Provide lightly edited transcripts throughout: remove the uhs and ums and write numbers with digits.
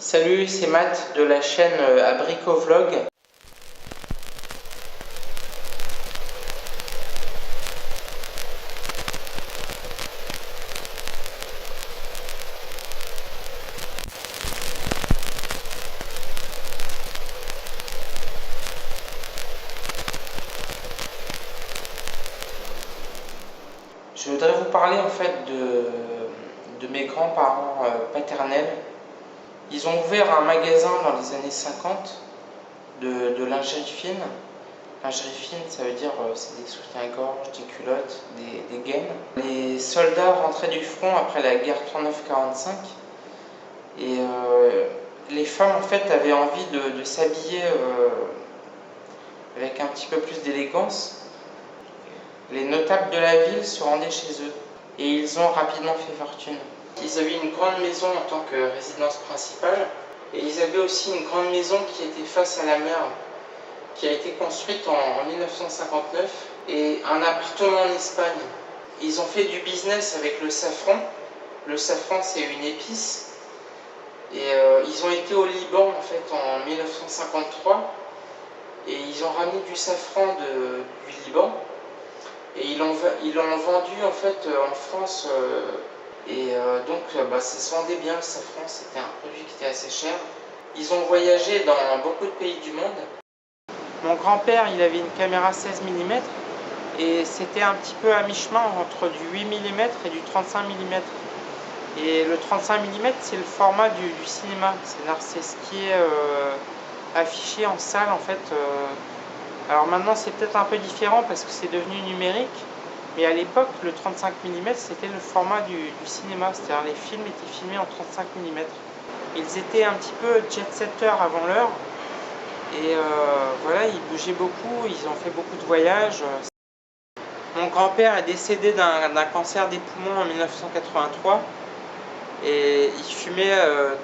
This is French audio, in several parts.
Salut, c'est Matt de la chaîne Abricot Vlog. Je voudrais vous parler en fait de mes grands-parents paternels. Ils ont ouvert un magasin dans les années 50 de lingerie fine. Lingerie fine, ça veut dire c'est des soutiens-gorge, des culottes, des gaines. Les soldats rentraient du front après la guerre 39-45 et les femmes en fait avaient envie de s'habiller avec un petit peu plus d'élégance. Les notables de la ville se rendaient chez eux et ils ont rapidement fait fortune. Ils avaient une grande maison en tant que résidence principale et ils avaient aussi une grande maison qui était face à la mer, qui a été construite en 1959, et un appartement en Espagne. Ils ont fait du business avec le safran. Le safran, c'est une épice. Et ils ont été au Liban en fait en 1953 et ils ont ramené du safran du Liban. Et ils l'ont vendu en fait en France donc ça se vendait bien le safran, c'était un produit qui était assez cher. Ils ont voyagé dans beaucoup de pays du monde. Mon grand-père il avait une caméra 16 mm et c'était un petit peu à mi-chemin entre du 8 mm et du 35 mm. Et le 35 mm c'est le format du cinéma, c'est ce qui est affiché en salle en fait. Alors maintenant c'est peut-être un peu différent parce que c'est devenu numérique, mais à l'époque le 35 mm c'était le format du cinéma, c'est-à-dire les films étaient filmés en 35 mm. Ils étaient un petit peu jet-setters avant l'heure et voilà, ils bougeaient beaucoup, ils ont fait beaucoup de voyages. Mon grand-père est décédé d'un cancer des poumons en 1983 et il fumait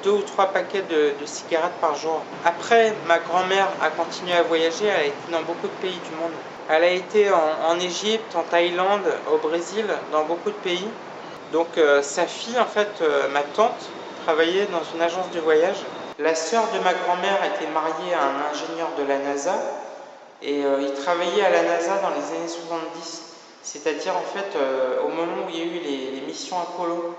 2 ou 3 paquets de cigarettes par jour. Après, ma grand-mère a continué à voyager, elle a été dans beaucoup de pays du monde. Elle a été en Égypte, en Thaïlande, au Brésil, dans beaucoup de pays. Donc sa fille, en fait, ma tante, travaillait dans une agence de voyage. La sœur de ma grand-mère était mariée à un ingénieur de la NASA et il travaillait à la NASA dans les années 70, c'est-à-dire en fait au moment où il y a eu les missions Apollo.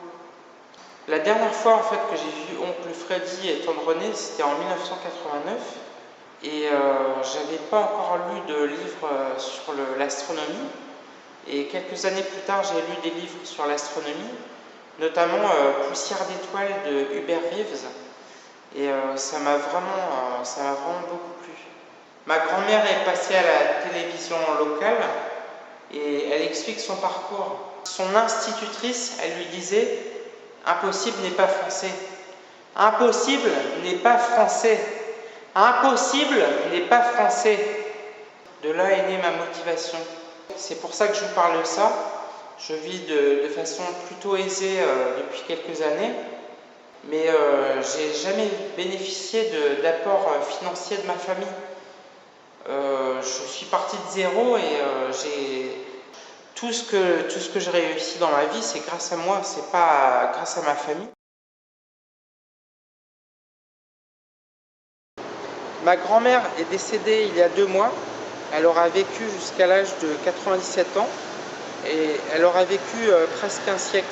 La dernière fois en fait que j'ai vu oncle Freddy et tante Renée, c'était en 1989 et j'avais pas encore lu de livre sur l'astronomie, et quelques années plus tard j'ai lu des livres sur l'astronomie, notamment Poussière d'étoiles de Hubert Reeves, et ça m'a vraiment beaucoup plu. Ma grand-mère est passée à la télévision locale et elle explique son parcours. Son institutrice, elle lui disait: impossible n'est pas français. Impossible n'est pas français. Impossible n'est pas français. De là est née ma motivation. C'est pour ça que je vous parle de ça. Je vis de façon plutôt aisée depuis quelques années, mais j'ai jamais bénéficié d'apport financier de ma famille. Je suis parti de zéro et j'ai tout ce que j'ai réussi dans ma vie, c'est grâce à moi, c'est pas grâce à ma famille. Ma grand-mère est décédée il y a 2 mois. Elle aura vécu jusqu'à l'âge de 97 ans et elle aura vécu presque un siècle.